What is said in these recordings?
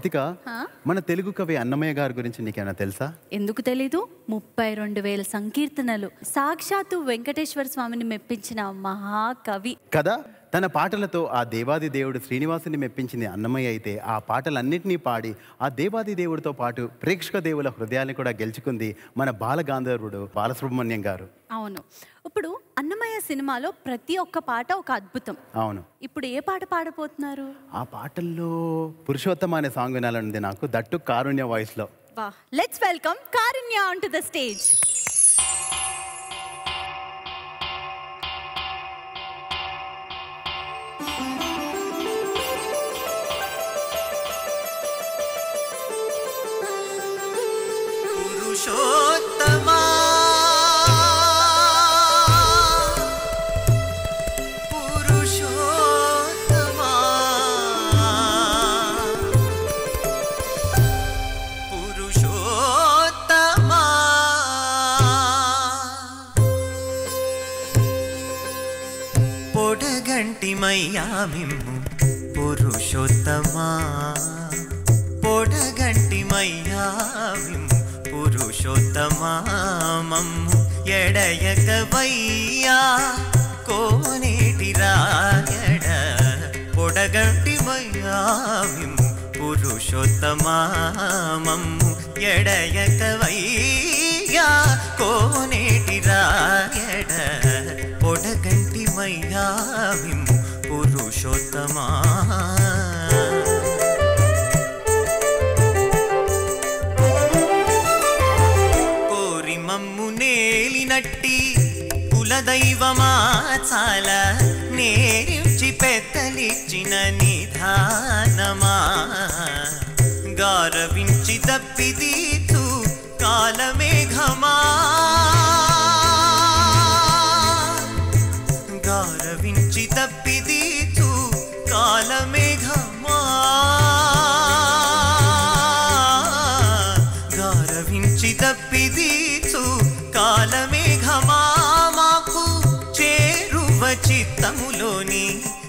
రితిక, మన తెలుగు కవి అన్నమయ్య గారి గురించి నీకేమైనా తెలుసా? ఎందుకు తెలీదు? 32,000 సంకీర్తనలు, సాక్షాత్తు వెంకటేశ్వర స్వామిని మెప్పించిన మహాకవి కదా. తన పాటలతో ఆ దేవాది దేవుడు శ్రీనివాసుని మెప్పించింది అన్నమయ్య అయితే, ఆ పాటలన్నింటినీ పాడి ఆ దేవాది దేవుడితో పాటు ప్రేక్షక దేవుల హృదయాన్ని కూడా గెలుచుకుంది మన బాలగాంధర్వుడు బాలసుబ్రహ్మణ్యం గారు. అవును. ఇప్పుడు అన్నమయ్య సినిమాలో ప్రతి ఒక్క పాట ఒక అద్భుతం. అవును. ఇప్పుడు ఏ పాట పాడబోతున్నారు? ఆ పాటల్లో పురుషోత్తమ అనే సాంగ్ వినాలనుంది నాకు, దట్టు కారుణ్య వాయిస్ లో. Let's welcome Karunya on to the stage. పురుషోత్తమా పురుషోత్తమా పురుషోత్తమా పొడగంటిమయ్యా మిమ్ము పురుషోత్తమా, పొడగంటిమయ్యా మిమ్ము పురుషోత్తమా, మమ్ము ఎడయకవయ్యా కోనేటి రాయడ, పొడగంటిమయ్యా మిమ్ము పురుషోత్తమా, మమ్ము ఎడయకవయ్యా కోనేటి రాయడ, పొడగంటిమయ్యా మిమ్ము పురుషోత్తమా. కోరి మమ్ము నేలినట్టి కులదైవమా చాలా, నేరించి పెద్దలిచ్చిన నిధానమా, గారవించి తప్పిదీతు కాలమేఘమా, గారవించి తప్పిదీతు కాలమేఘమా, గారవించి తప్పిదీతు కాలమేఘమా, మాకు చేరువ చిత్తములోని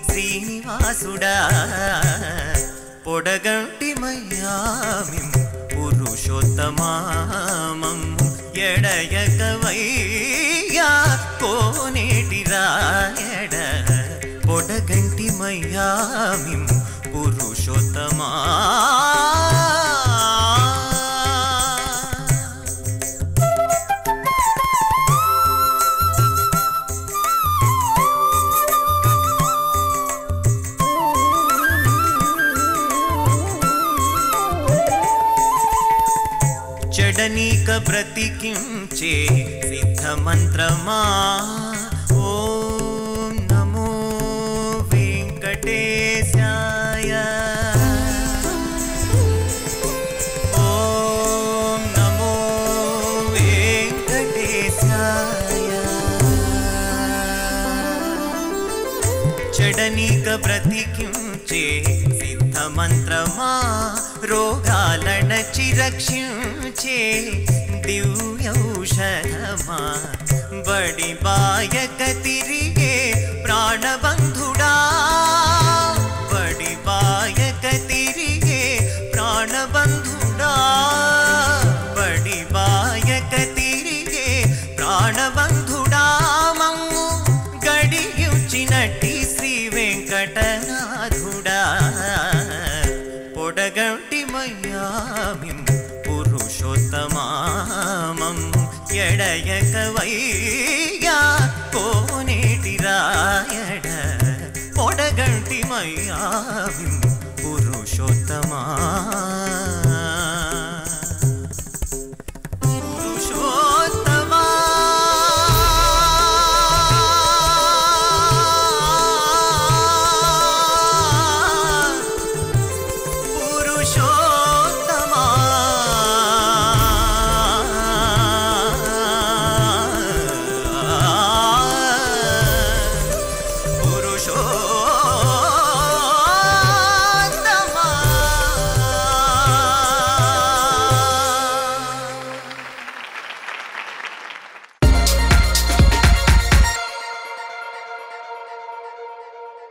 శ్రీనివాసుడా, పొడగంటిమయ్యా మిమ్ము పురుషోత్తమా, మమ్ము ఎడయకవయ్యా కోనేటి రాయడ, పొడగంటిమయ్యా మిమ్ము పురుషోత్తమా. చెడనీక బ్రతికించే సిద్ధ మంత్రమా, ఓం నమో వెంకటేశాయ, ఓం నమో వెంకటేశాయ. చెడనీక బ్రతికించే సిద్ధ మంత్రమా, రోగాలనచి రక్షించే దివ్యౌషధమా, బడి బాయక తిరిగే ప్రాణబంధుడా, బడి బాయక తిరిగే ప్రాణబంధుడా, బడి బాయక తిరిగే ప్రాణబంధుడా, మమ్ము గడియుచినట్టి శ్రీ వెంకటనాథుడా, పొడగంటిమయ్యా మిమ్ము పురుషోత్తమా, మమ్ము ఎడయకవయ్యా కోనేటి రాయడ, పొడగంటిమయ్యా మిమ్ము పురుషోత్తమా.